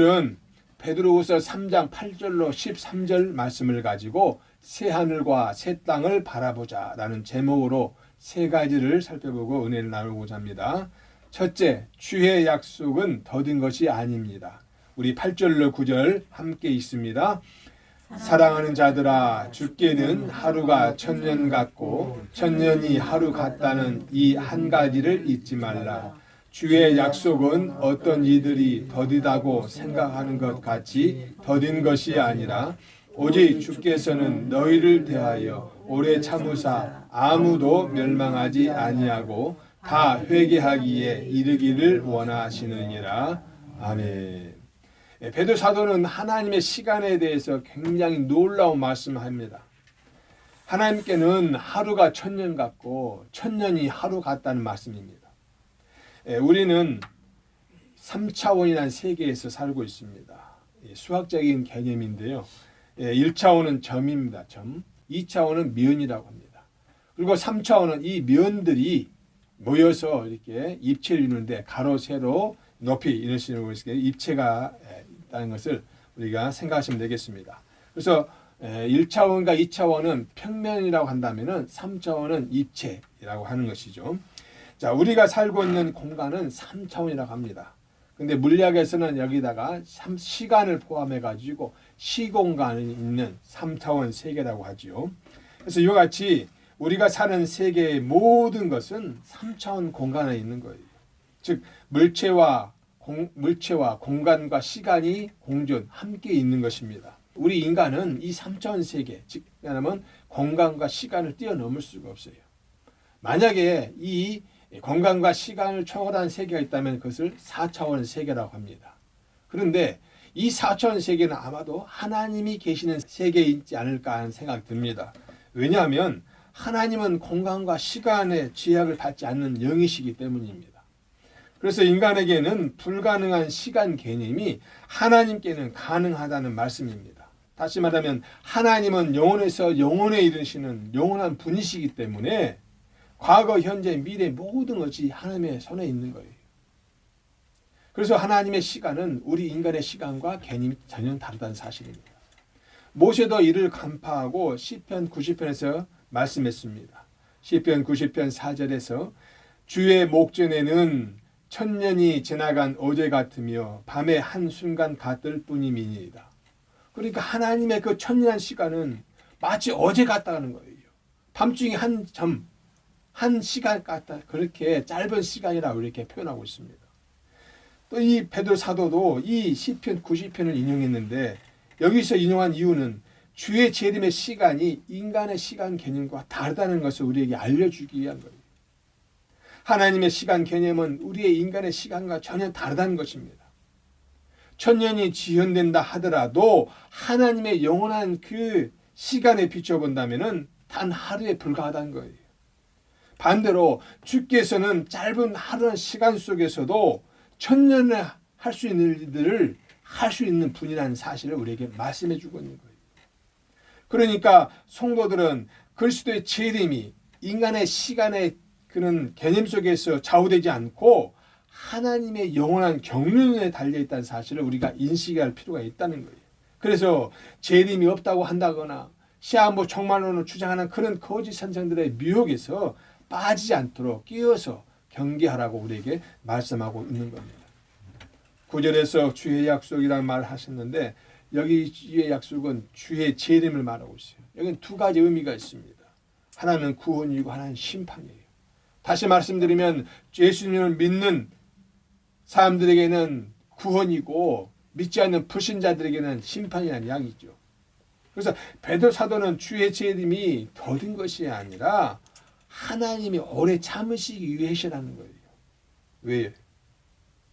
오늘은 베드로후서 3장 8절로 13절 말씀을 가지고 새 하늘과 새 땅을 바라보자 라는 제목으로 세 가지를 살펴보고 은혜를 나누고자 합니다. 첫째, 주의 약속은 더딘 것이 아닙니다. 우리 8절로 9절 함께 읽습니다. 사랑하는 자들아, 주께는 하루가 천년 같고 천년이 하루 같다는 이 한 가지를 잊지 말라. 주의 약속은 어떤 이들이 더디다고 생각하는 것 같이 더딘 것이 아니라 오직 주께서는 너희를 대하여 오래 참으사 아무도 멸망하지 아니하고 다 회개하기에 이르기를 원하시느니라. 아멘. 베드로 사도는 하나님의 시간에 대해서 굉장히 놀라운 말씀을 합니다. 하나님께는 하루가 천년 같고 천년이 하루 같다는 말씀입니다. 우리는 3차원이라는 세계에서 살고 있습니다. 수학적인 개념인데요. 1차원은 점입니다. 점. 2차원은 면이라고 합니다. 그리고 3차원은 이 면들이 모여서 이렇게 입체를 이루는데 가로, 세로, 높이 이런 식으로 입체가 있다는 것을 우리가 생각하시면 되겠습니다. 그래서 1차원과 2차원은 평면이라고 한다면 3차원은 입체라고 하는 것이죠. 자, 우리가 살고 있는 공간은 3차원이라고 합니다. 근데 물리학에서는 여기다가 시간을 포함해 가지고 시공간이 있는 3차원 세계라고 하지요. 그래서 이와 같이 우리가 사는 세계의 모든 것은 3차원 공간에 있는 거예요. 즉 물체와 공간과 시간이 공존 함께 있는 것입니다. 우리 인간은 이 3차원 세계, 즉 말하면 공간과 시간을 뛰어넘을 수가 없어요. 만약에 이 공간과 시간을 초월한 세계가 있다면 그것을 4차원 세계라고 합니다. 그런데 이 4차원 세계는 아마도 하나님이 계시는 세계에 있지 않을까 하는 생각이 듭니다. 왜냐하면 하나님은 공간과 시간의 제약을 받지 않는 영이시기 때문입니다. 그래서 인간에게는 불가능한 시간 개념이 하나님께는 가능하다는 말씀입니다. 다시 말하면 하나님은 영원에서 영원에 이르시는 영원한 분이시기 때문에 과거, 현재, 미래 모든 것이 하나님의 손에 있는 거예요. 그래서 하나님의 시간은 우리 인간의 시간과 개념이 전혀 다르다는 사실입니다. 모세도 이를 간파하고 시편 90편에서 말씀했습니다. 시편 90편 4절에서 주의 목전에는 천년이 지나간 어제 같으며 밤의 한순간 같을 뿐임이니이다. 그러니까 하나님의 그 천년한 시간은 마치 어제 같다는 거예요. 밤중에 한 시간 같다. 그렇게 짧은 시간이라고 이렇게 표현하고 있습니다. 또 이 베드로 사도도 이 시편 90편을 인용했는데 여기서 인용한 이유는 주의 재림의 시간이 인간의 시간 개념과 다르다는 것을 우리에게 알려주기 위한 거예요. 하나님의 시간 개념은 우리의 인간의 시간과 전혀 다르다는 것입니다. 천년이 지연된다 하더라도 하나님의 영원한 그 시간에 비춰본다면 단 하루에 불과하다는 거예요. 반대로 주께서는 짧은 하루한 시간 속에서도 천년을 할 수 있는 일들을 할 수 있는 분이라는 사실을 우리에게 말씀해 주고 있는 거예요. 그러니까 성도들은 그리스도의 재림이 인간의 시간의 그런 개념 속에서 좌우되지 않고 하나님의 영원한 경륜에 달려있다는 사실을 우리가 인식할 필요가 있다는 거예요. 그래서 재림이 없다고 한다거나 시한부 종말론을 주장하는 그런 거짓 선생들의 미혹에서 빠지지 않도록 끼어서 경계하라고 우리에게 말씀하고 있는 겁니다. 9절에서 주의 약속이라는 말을 하셨는데 여기 주의 약속은 주의 재림을 말하고 있어요. 여기는 두 가지 의미가 있습니다. 하나는 구원이고 하나는 심판이에요. 다시 말씀드리면 예수님을 믿는 사람들에게는 구원이고 믿지 않는 불신자들에게는 심판이라는 이야기죠. 그래서 베드로 사도는 주의 재림이 더딘 것이 아니라 하나님이 오래 참으시기 위해서라는 거예요. 왜요?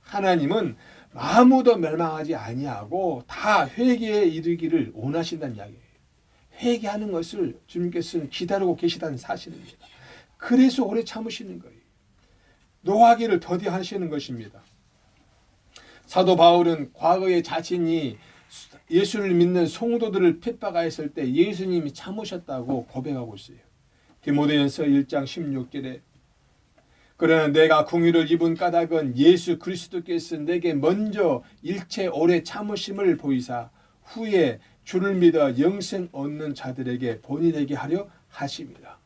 하나님은 아무도 멸망하지 아니하고 다 회개에 이르기를 원하신다는 이야기예요. 회개하는 것을 주님께서는 기다리고 계시다는 사실입니다. 그래서 오래 참으시는 거예요. 노하기를 더디하시는 것입니다. 사도 바울은 과거에 자신이 예수를 믿는 성도들을 핍박하였을 때 예수님이 참으셨다고 고백하고 있어요. 디모데전서 1장 16절에 그러나 내가 궁유를 입은 까닭은 예수 그리스도께서 내게 먼저 일체 오래 참으심을 보이사 후에 주를 믿어 영생 얻는 자들에게 본인에게 하려 하심이라.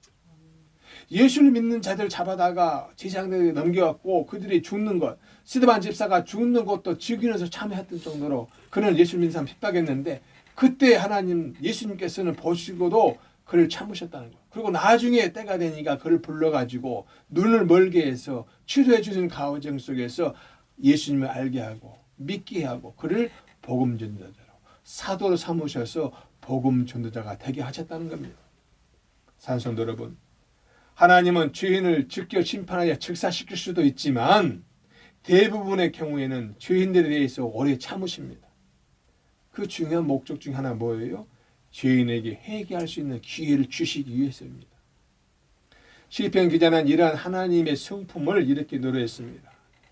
예수를 믿는 자들 잡아다가 제사장들에게 넘겨갖고 그들이 죽는 것, 스데반 집사가 죽는 것도 즐기면서 참여했던 정도로 그는 예수 믿는 사람 핍박했는데, 그때 하나님 예수님께서는 보시고도 그를 참으셨다는 거예요. 그리고 나중에 때가 되니까 그를 불러가지고 눈을 멀게 해서 치료해 주신 과정 속에서 예수님을 알게 하고 믿게 하고 그를 복음 전도자로 사도로 삼으셔서 복음 전도자가 되게 하셨다는 겁니다. 산성도 여러분, 하나님은 죄인을 즉결 심판하여 즉사시킬 수도 있지만 대부분의 경우에는 죄인들에 대해서 오래 참으십니다. 그 중요한 목적 중 하나 뭐예요? 죄인에게 회개할 수 있는 기회를 주시기 위해서입니다. 시편 기자는 이러한 하나님의 성품을 이렇게 노래했습니다.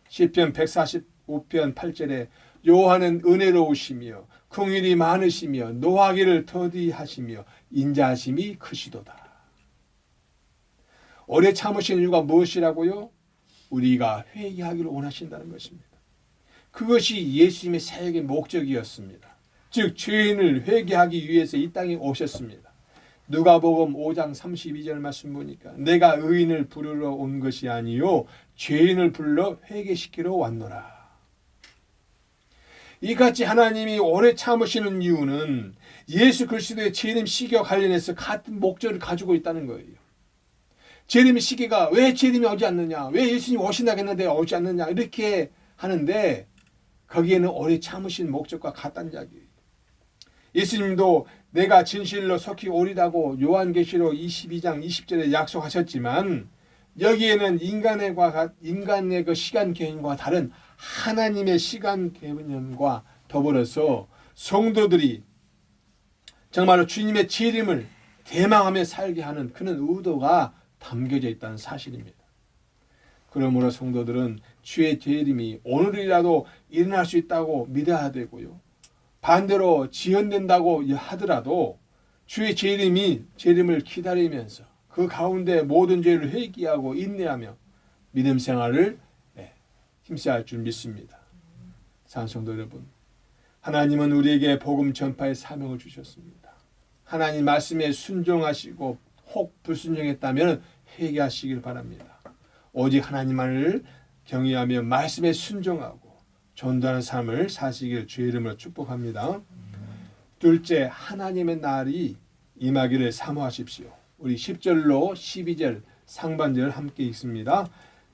시편 145편 8절에 여호와는 은혜로우시며 긍휼이 많으시며 노하기를 더디하시며 인자하심이 크시도다. 오래 참으신 이유가 무엇이라고요? 우리가 회개하기를 원하신다는 것입니다. 그것이 예수님의 사역의 목적이었습니다. 즉 죄인을 회개하기 위해서 이 땅에 오셨습니다. 누가복음 5장 32절 말씀 보니까 내가 의인을 부르러 온 것이 아니요 죄인을 불러 회개시키러 왔노라. 이같이 하나님이 오래 참으시는 이유는 예수 그리스도의 재림 시기와 관련해서 같은 목적을 가지고 있다는 거예요. 재림의 시기가 왜 재림이 오지 않느냐, 왜 예수님이 오신다고 했는데 오지 않느냐 이렇게 하는데 거기에는 오래 참으신 목적과 같다는 이야기예요. 예수님도 내가 진실로 속히 오리라고 요한계시록 22장 20절에 약속하셨지만 여기에는 인간의 그 시간 개념과 다른 하나님의 시간 개념과 더불어서 성도들이 정말로 주님의 재림을 대망하며 살게 하는 그런 의도가 담겨져 있다는 사실입니다. 그러므로 성도들은 주의 재림이 오늘이라도 일어날 수 있다고 믿어야 되고요. 반대로 지연된다고 하더라도 주의 재림을 기다리면서 그 가운데 모든 죄를 회개하고 인내하며 믿음 생활을 힘써야 할 줄 믿습니다. 사랑성도 여러분, 하나님은 우리에게 복음 전파의 사명을 주셨습니다. 하나님 말씀에 순종하시고 혹 불순종했다면 회개하시길 바랍니다. 오직 하나님만을 경외하며 말씀에 순종하고 전도하는 삶을 사시길 주의 이름으로 축복합니다. 둘째, 하나님의 날이 임하기를 사모하십시오. 우리 10절로 12절 상반절 함께 읽습니다.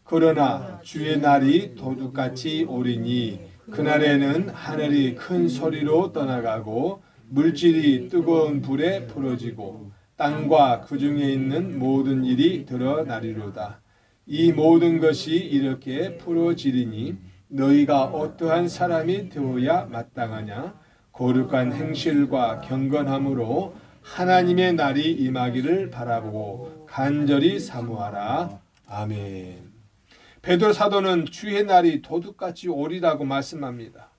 그러나 주의 날이 도둑같이 오리니 그날에는 하늘이 큰 소리로 떠나가고 물질이 뜨거운 불에 부러지고 땅과 그 중에 있는 모든 일이 드러나리로다. 이 모든 것이 이렇게 풀어지리니 너희가 어떠한 사람이 되어야 마땅하냐? 거룩한 행실과 경건함으로 하나님의 날이 임하기를 바라보고 간절히 사모하라. 아멘. 베드로 사도는 주의 날이 도둑같이 오리라고 말씀합니다.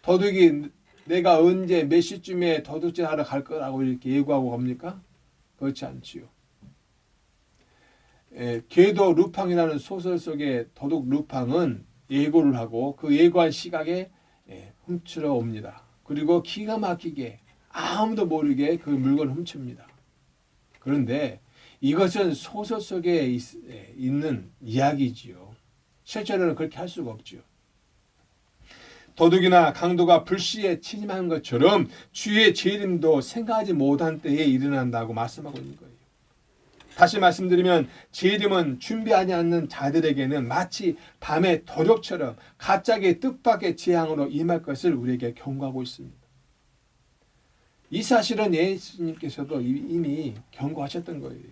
도둑이 내가 언제 몇 시쯤에 도둑질 하러 갈 거라고 이렇게 예고하고 갑니까? 그렇지 않지요. 궤도 루팡이라는 소설 속의 도둑 루팡은 예고를 하고 그 예고한 시각에 훔치러 옵니다. 그리고 기가 막히게 아무도 모르게 그 물건을 훔칩니다. 그런데 이것은 소설 속에 있는 이야기지요. 실제로는 그렇게 할 수가 없죠. 도둑이나 강도가 불시에 침입한 것처럼 주의 재림도 생각하지 못한 때에 일어난다고 말씀하고 있는 거예요. 다시 말씀드리면 재림은 준비하지 않는 자들에게는 마치 밤의 도둑처럼 갑자기 뜻밖의 재앙으로 임할 것을 우리에게 경고하고 있습니다. 이 사실은 예수님께서도 이미 경고하셨던 거예요.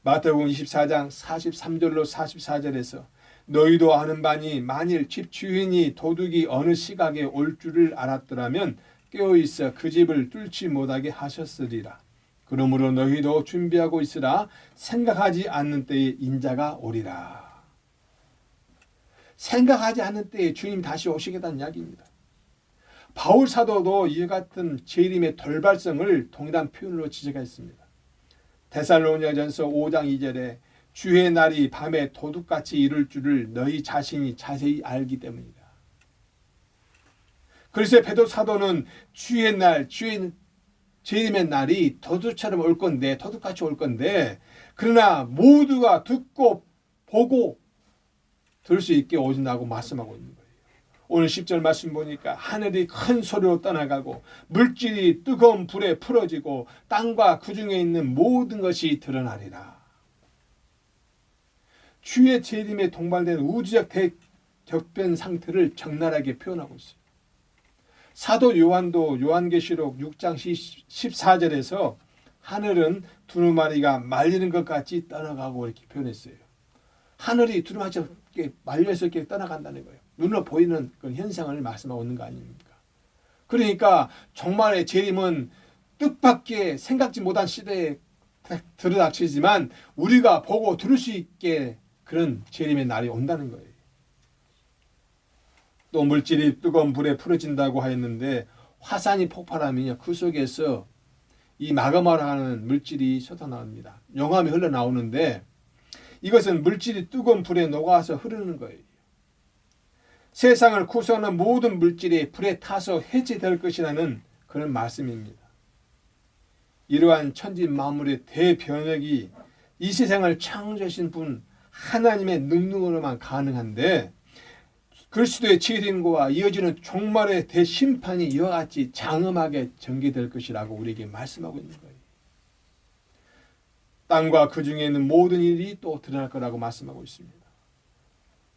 마태복음 24장 43절로 44절에서 너희도 아는 바니 만일 집 주인이 도둑이 어느 시각에 올 줄을 알았더라면 깨어있어 그 집을 뚫지 못하게 하셨으리라. 그러므로 너희도 준비하고 있으라. 생각하지 않는 때에 인자가 오리라. 생각하지 않는 때에 주님 다시 오시겠다는 이야기입니다. 바울 사도도 이와 같은 재림의 돌발성을 동일한 표현으로 지적했습니다. 데살로니가전서 5장 2절에 주의 날이 밤에 도둑같이 이룰 줄을 너희 자신이 자세히 알기 때문이다. 그래서 베드로 사도는 주의 날, 주의 재림의 날이 도둑처럼 올 건데, 도둑같이 올 건데, 그러나 모두가 듣고 보고 들을 수 있게 오신다고 말씀하고 있는 거예요. 오늘 10절 말씀 보니까 하늘이 큰 소리로 떠나가고 물질이 뜨거운 불에 풀어지고 땅과 그 중에 있는 모든 것이 드러나리라. 주의 재림에 동반된 우주적 대격변 상태를 적나라하게 표현하고 있어요. 사도 요한도 요한계시록 6장 14절에서 하늘은 두루마리가 말리는 것 같이 떠나가고 이렇게 표현했어요. 하늘이 두루마리처럼 말려서 이렇게 떠나간다는 거예요. 눈으로 보이는 그런 현상을 말씀하고 있는 거 아닙니까? 그러니까 정말의 재림은 뜻밖의 생각지 못한 시대에 들어닥치지만 우리가 보고 들을 수 있게 그런 재림의 날이 온다는 거예요. 또 물질이 뜨거운 불에 풀어진다고 하였는데 화산이 폭발하면요, 그 속에서 이 마그마라는 물질이 솟아나옵니다. 용암이 흘러나오는데 이것은 물질이 뜨거운 불에 녹아서 흐르는 거예요. 세상을 구성하는 모든 물질이 불에 타서 해체될 것이라는 그런 말씀입니다. 이러한 천지 만물의 대변혁이 이 세상을 창조하신 분 하나님의 능력으로만 가능한데 그리스도의 재림과 이어지는 종말의 대심판이 이와 같이 장엄하게 전개될 것이라고 우리에게 말씀하고 있는 거예요. 땅과 그 중에 있는 모든 일이 또 드러날 거라고 말씀하고 있습니다.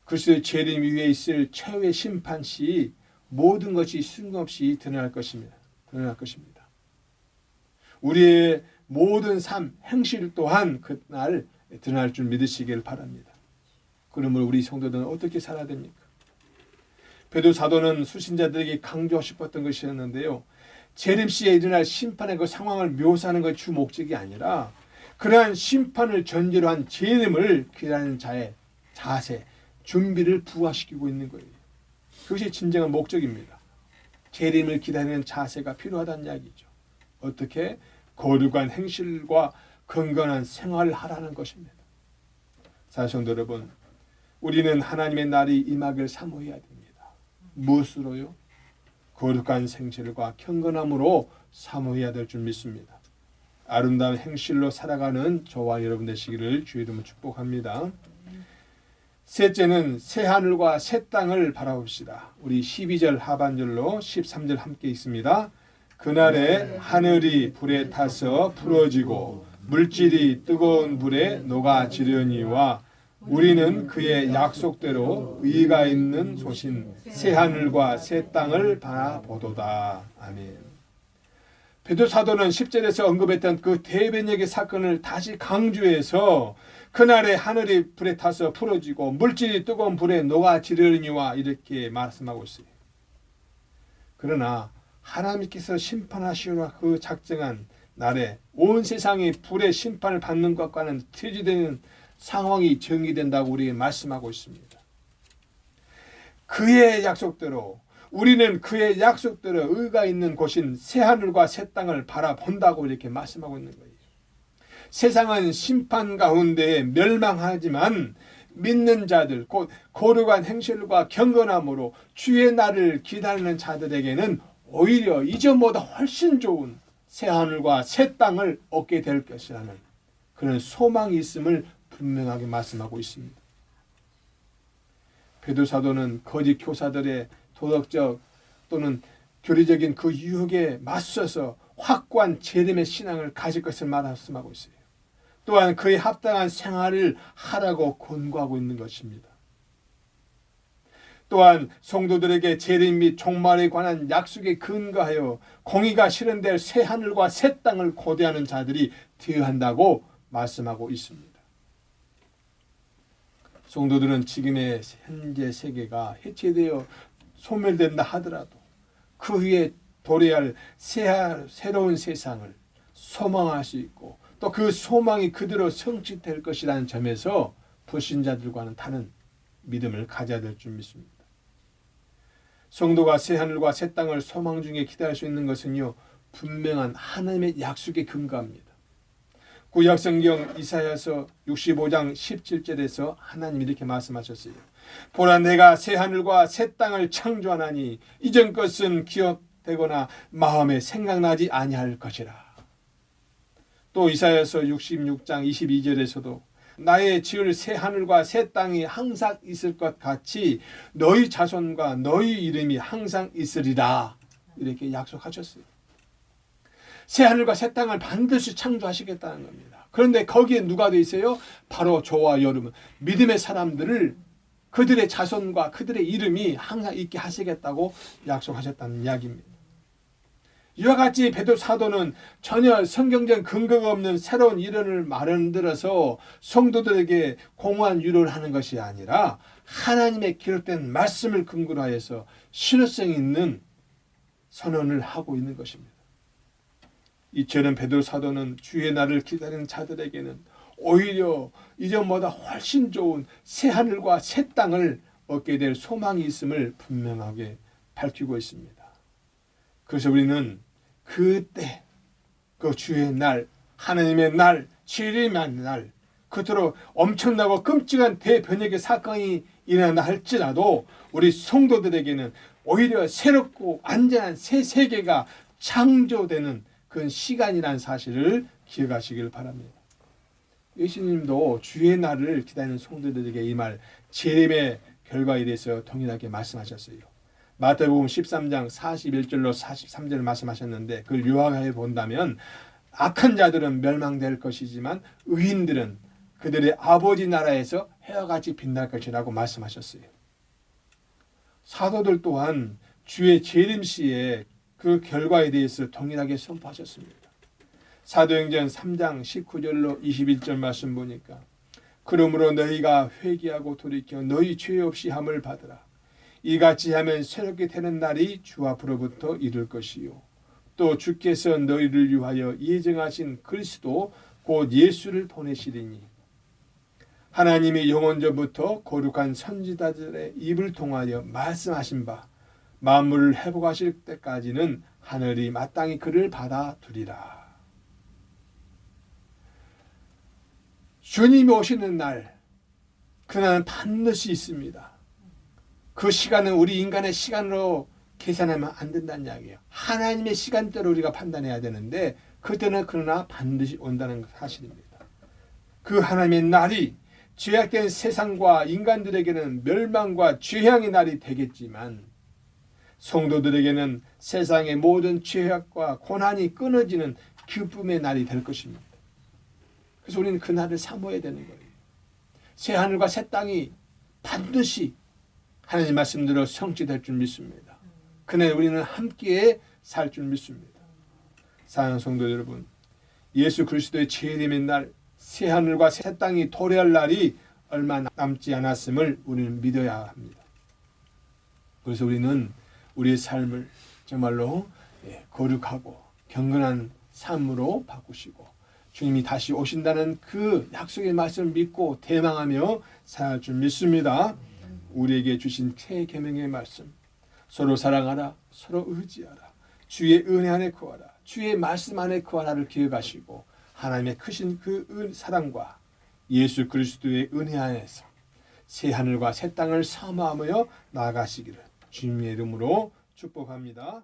그리스도의 재림 위에 있을 최후의 심판 시 모든 것이 숨김없이 드러날 것입니다. 우리의 모든 삶, 행실 또한 그날 드러날 줄 믿으시길 바랍니다. 그러므로 우리 성도들은 어떻게 살아야 됩니까? 베드로 사도는 수신자들에게 강조하고 싶었던 것이었는데요. 재림 시에 일어날 심판의 그 상황을 묘사하는 것이 주 목적이 아니라 그러한 심판을 전제로 한 재림을 기다리는 자의 자세, 준비를 부각시키고 있는 거예요. 그것이 진정한 목적입니다. 재림을 기다리는 자세가 필요하다는 이야기죠. 어떻게? 거룩한 행실과 건강한 생활을 하라는 것입니다. 사성도 여러분, 우리는 하나님의 날이 임하길 사모해야 됩니다. 무엇으로요? 거룩한 생실과 경건함으로 사모해야 될 줄 믿습니다. 아름다운 행실로 살아가는 저와 여러분 되시기를 주의 이름으로 축복합니다. 셋째는 새 하늘과 새 땅을 바라봅시다. 우리 12절 하반절로 13절 함께 있습니다. 그날에 하늘이 불에 타서 풀어지고 물질이 뜨거운 불에 녹아지려니와 우리는 그의 약속대로 의가 있는 소신 새 하늘과 새 땅을 바라보도다. 아멘. 베드로 사도는 10절에서 언급했던 그 대변혁의 사건을 다시 강조해서 그날에 하늘이 불에 타서 풀어지고 물질이 뜨거운 불에 녹아지려니와 이렇게 말씀하고 있어요. 그러나 하나님께서 심판하시려 그 작정한 날에 온 세상이 불의 심판을 받는 것과는 퇴지되는 상황이 정의된다고 우리에게 말씀하고 있습니다. 그의 약속대로 우리는 그의 약속대로 의가 있는 곳인 새하늘과 새 땅을 바라본다고 이렇게 말씀하고 있는 거예요. 세상은 심판 가운데 멸망하지만 믿는 자들, 곧 거룩한 행실과 경건함으로 주의 날을 기다리는 자들에게는 오히려 이전보다 훨씬 좋은 새하늘과 새 땅을 얻게 될 것이라는 그런 소망이 있음을 분명하게 말씀하고 있습니다. 베드로 사도는 거짓 교사들의 도덕적 또는 교리적인 그 유혹에 맞서서 확고한 재림의 신앙을 가질 것을 말씀하고 있어요. 또한 그에 합당한 생활을 하라고 권고하고 있는 것입니다. 또한 성도들에게 재림 및 종말에 관한 약속에 근거하여 공의가 실현될 새 하늘과 새 땅을 고대하는 자들이 되어야 한다고 말씀하고 있습니다. 성도들은 지금의 현재 세계가 해체되어 소멸된다 하더라도 그 위에 도래할 새로운 세상을 소망할 수 있고 또 그 소망이 그대로 성취될 것이라는 점에서 불신자들과는 다른 믿음을 가져야 될 줄 믿습니다. 성도가 새 하늘과 새 땅을 소망 중에 기다릴 수 있는 것은요, 분명한 하나님의 약속에 근거합니다. 구약성경 이사야서 65장 17절에서 하나님이 이렇게 말씀하셨어요. 보라, 내가 새 하늘과 새 땅을 창조하나니 이전 것은 기억되거나 마음에 생각나지 아니할 것이라. 또 이사야서 66장 22절에서도 나의 지을 새 하늘과 새 땅이 항상 있을 것 같이 너희 자손과 너희 이름이 항상 있으리라, 이렇게 약속하셨어요. 새 하늘과 새 땅을 반드시 창조하시겠다는 겁니다. 그런데 거기에 누가 돼 있어요? 바로 저와 여러분, 믿음의 사람들을, 그들의 자손과 그들의 이름이 항상 있게 하시겠다고 약속하셨다는 이야기입니다. 이와 같이 베드로 사도는 전혀 성경적 근거가 없는 새로운 이론을 만들어서 성도들에게 공허한 위로를 하는 것이 아니라 하나님의 기록된 말씀을 근거로 하여서 실효성 있는 선언을 하고 있는 것입니다. 이처럼 베드로 사도는 주의 날을 기다리는 자들에게는 오히려 이전보다 훨씬 좋은 새 하늘과 새 땅을 얻게 될 소망이 있음을 분명하게 밝히고 있습니다. 그래서 우리는 그때 그 주의 날, 하나님의 날, 재림의 날, 그토록 엄청나고 끔찍한 대변혁의 사건이 일어난다 할지라도 우리 성도들에게는 오히려 새롭고 안전한 새 세계가 창조되는 그런 시간이라는 사실을 기억하시길 바랍니다. 예수님도 주의 날을 기다리는 성도들에게 이 말 재림의 결과에 대해서 동일하게 말씀하셨어요. 마태복음 13장 41절로 43절을 말씀하셨는데 그걸 요약해 본다면 악한 자들은 멸망될 것이지만 의인들은 그들의 아버지 나라에서 해와 같이 빛날 것이라고 말씀하셨어요. 사도들 또한 주의 재림 시에 그 결과에 대해서 동일하게 선포하셨습니다. 사도행전 3장 19절로 21절 말씀 보니까 그러므로 너희가 회개하고 돌이켜 너희 죄 없이 함을 받으라. 이같이 하면 새롭게 되는 날이 주 앞으로부터 이룰 것이요 또 주께서 너희를 위하여 예정하신 그리스도 곧 예수를 보내시리니 하나님이 영원전부터 거룩한 선지자들의 입을 통하여 말씀하신 바 만물을 회복하실 때까지는 하늘이 마땅히 그를 받아두리라. 주님이 오시는 날, 그날은 반드시 있습니다. 그 시간은 우리 인간의 시간으로 계산하면 안 된다는 이야기예요. 하나님의 시간대로 우리가 판단해야 되는데 그때는 그러나 반드시 온다는 사실입니다. 그 하나님의 날이 죄악된 세상과 인간들에게는 멸망과 죄향의 날이 되겠지만 성도들에게는 세상의 모든 죄악과 고난이 끊어지는 기쁨의 날이 될 것입니다. 그래서 우리는 그 날을 사모해야 되는 거예요. 새 하늘과 새 땅이 반드시 하나님 말씀대로 성취될 줄 믿습니다. 그날 우리는 함께 살 줄 믿습니다. 사랑하는 성도 여러분, 예수 그리스도의 재림의 날, 새 하늘과 새 땅이 도래할 날이 얼마 남지 않았음을 우리는 믿어야 합니다. 그래서 우리는 우리의 삶을 정말로 거룩하고 경건한 삶으로 바꾸시고 주님이 다시 오신다는 그 약속의 말씀을 믿고 대망하며 살 줄 믿습니다. 우리에게 주신 새 계명의 말씀, 서로 사랑하라, 서로 의지하라, 주의 은혜 안에 거하라, 주의 말씀 안에 거하라를 기억하시고 하나님의 크신 그 사랑과 예수 그리스도의 은혜 안에서 새 하늘과 새 땅을 사모하며 나아가시기를 주님의 이름으로 축복합니다.